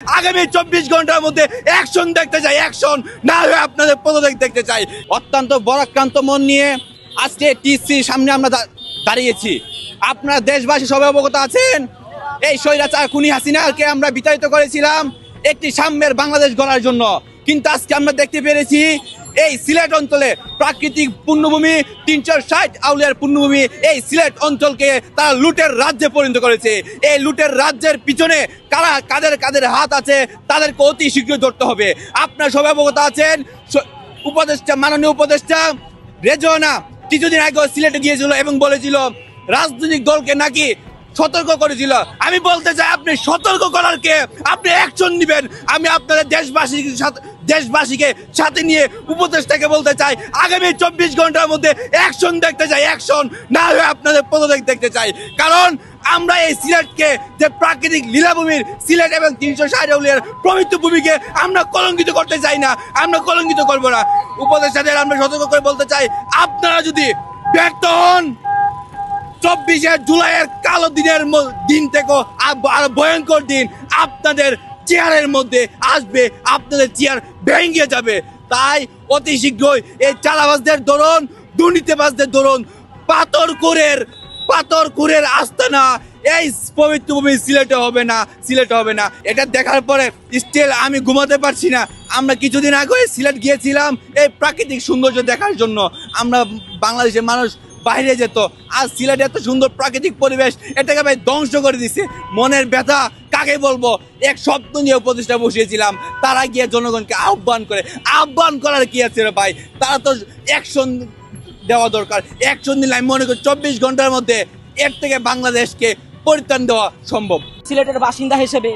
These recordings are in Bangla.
আগামী 24 ঘন্টার মধ্যে অ্যাকশন দেখতে চাই, অ্যাকশন না হয়ে আপনাদের পদত্যাগ দেখতে চাই। অত্যন্ত বরাক্রান্ত মন নিয়ে আজকে টিসির সামনে আমরা দাঁড়িয়েছি। আপনারা দেশবাসী সবাই অবগত আছেন, এই স্বৈরাচার খুনি হাসিনাকে আমরা বিতাড়িত করেছিলাম একটি সাম্যের বাংলাদেশ গড়ার জন্য। কিন্তু আজকে আমরা দেখতে পেরেছি এই সিলেট অঞ্চলে প্রাকৃতিক পুণ্যভূমি 360 আউলিয়ার পুণ্যভূমি এই সিলেট অঞ্চলকে তারা লুটের রাজ্যে পরিণত করেছে। এই লুটের রাজ্যের পিছনে কাদের কাদের হাত আছে তাদেরকে অতি শীঘ্র ধরতে হবে। আপনারা সবাই অবগত আছেন, উপদেষ্টা মাননীয় উপদেষ্টা রেজওয়ানা কিছুদিন আগে সিলেটে গিয়েছিল এবং বলেছিল রাজনৈতিক দলকে নাকি সতর্ক করেছিল। আমি বলতে চাই, আপনি সতর্ক করার কে, আপনি অ্যাকশন নেবেন। আমি আপনাদের দেশবাসীকে সাথে নিয়ে উপদেষ্টাকে বলতে চাই, আগামী 24 ঘন্টার মধ্যে অ্যাকশন দেখতে চাই, অ্যাকশন না হয়ে আপনাদের পদত্যাগ দেখতে চাই। কারণ আমরা এই সিলেটকে যে প্রাকৃতিক লীলাভূমির সিলেট এবং 360 আউলিয়ার পবিত্র ভূমিকে আমরা কলঙ্কিত করতে চাই না, আমরা কলঙ্কিত করব না। উপদেষ্টাদের আমরা সতর্ক করে বলতে চাই, আপনারা যদি ব্যর্থ হন 24শে জুলাইয়ের কালো দিন থেকে আরো ভয়ঙ্কর দিন আপনাদের চেয়ারের মধ্যে আসবে, আপনাদের চেয়ার ভেঙে যাবে। তাই অতি শীঘ্রই এই চালাবাজদের ধরুন, দুর্নীতিবাজদের ধরুন, পাথরকুরের আস্তানা এই পবিত্র ভূমি সিলেটে হবে না। এটা দেখার পরে স্টিল আমি ঘুমাতে পারছি না। আমরা কিছুদিন আগে সিলেট গিয়েছিলাম এই প্রাকৃতিক সৌন্দর্য দেখার জন্য। আমরা বাংলাদেশের মানুষ বাইরে যেত, আর সিলেটে এত সুন্দর প্রাকৃতিক পরিবেশ এটাকে ভাই ধ্বংস করে দিছে। মনের ব্যথা কাকে বলবো, এক স্বপ্ন নিয়ে প্রতিষ্ঠা বসিয়েছিলাম, তারা গিয়ে জনগণকে আহ্বান করার কি আছে রে ভাই? তারা তো অ্যাকশন দেওয়া দরকার। অ্যাকশন দিলে আমি মনে করি 24 ঘন্টার মধ্যে এর থেকে বাংলাদেশকে পরিত্রাণ দেওয়া সম্ভব। সিলেটের বাসিন্দা হিসেবে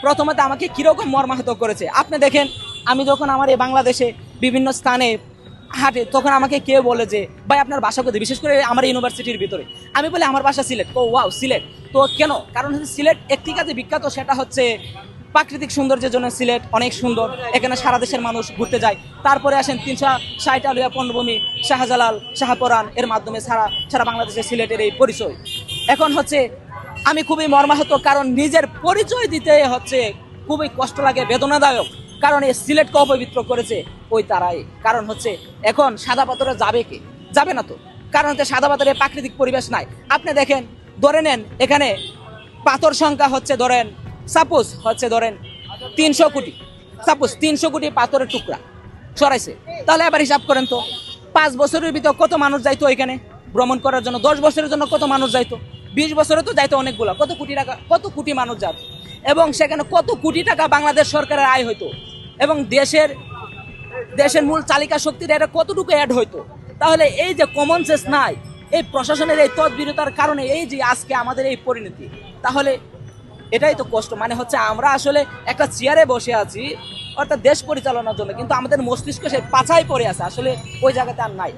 প্রথমত আমাকে কিরকম মর্মাহত করেছে আপনি দেখেন। আমি যখন আমার এই বাংলাদেশে বিভিন্ন স্থানে হাঁটে তখন আমাকে কেউ বলে যে ভাই আপনার বাসা কোথায়, বিশেষ করে আমার ইউনিভার্সিটির ভিতরে। আমি বলি আমার বাসা সিলেট। ও ওয়াও, সিলেট তো কেন? কারণ হচ্ছে সিলেট একটি কাজে বিখ্যাত, সেটা হচ্ছে প্রাকৃতিক সৌন্দর্যের জন্য সিলেট অনেক সুন্দর, এখানে সারা দেশের মানুষ ঘুরতে যায়। তারপরে আসেন 360 আউলিয়া পণ্যভূমি, শাহজালাল, শাহপরান এর মাধ্যমে সারা বাংলাদেশের সিলেটের এই পরিচয়। এখন হচ্ছে আমি খুবই মর্মাহত, কারণ নিজের পরিচয় দিতে হচ্ছে খুবই কষ্ট লাগে, বেদনাদায়ক। কারণ এই সিলেটকে অপবিত্র করেছে ওই তারাই। কারণ হচ্ছে এখন সাদা পাথরে যাবে না তো, কারণ হচ্ছে সাদা পাথরে প্রাকৃতিক পরিবেশ নাই। আপনি দেখেন, ধরে নেন এখানে পাথর সংখ্যা হচ্ছে ধরেন 300 কোটি, 300 কোটি পাথরের টুকরা সরাইছে। তাহলে এবার হিসাব করেন তো 5 বছরের ভিতর কত মানুষ যাইতো এখানে ভ্রমণ করার জন্য, 10 বছরের জন্য কত মানুষ যাইতো, 20 বছরে তো যাইতো অনেকগুলো, কত কোটি টাকা, কত কোটি মানুষ যাত, এবং সেখানে কত কোটি টাকা বাংলাদেশ সরকারের আয় হইতো, এবং দেশের মূল চালিকা শক্তির এটা কতটুকু অ্যাড হইতো। তাহলে এই যে কমন সেন্স নাই, এই প্রশাসনের এই তৎবিরতার কারণে এই যে আজকে আমাদের এই পরিণতি, তাহলে এটাই তো কষ্ট। মানে হচ্ছে আমরা আসলে একটা চেয়ারে বসে আছি অর্থাৎ দেশ পরিচালনার জন্য, কিন্তু আমাদের মস্তিষ্ক সেই পাছায় পড়ে আছে, আসলে ওই জায়গাতে আর নাই।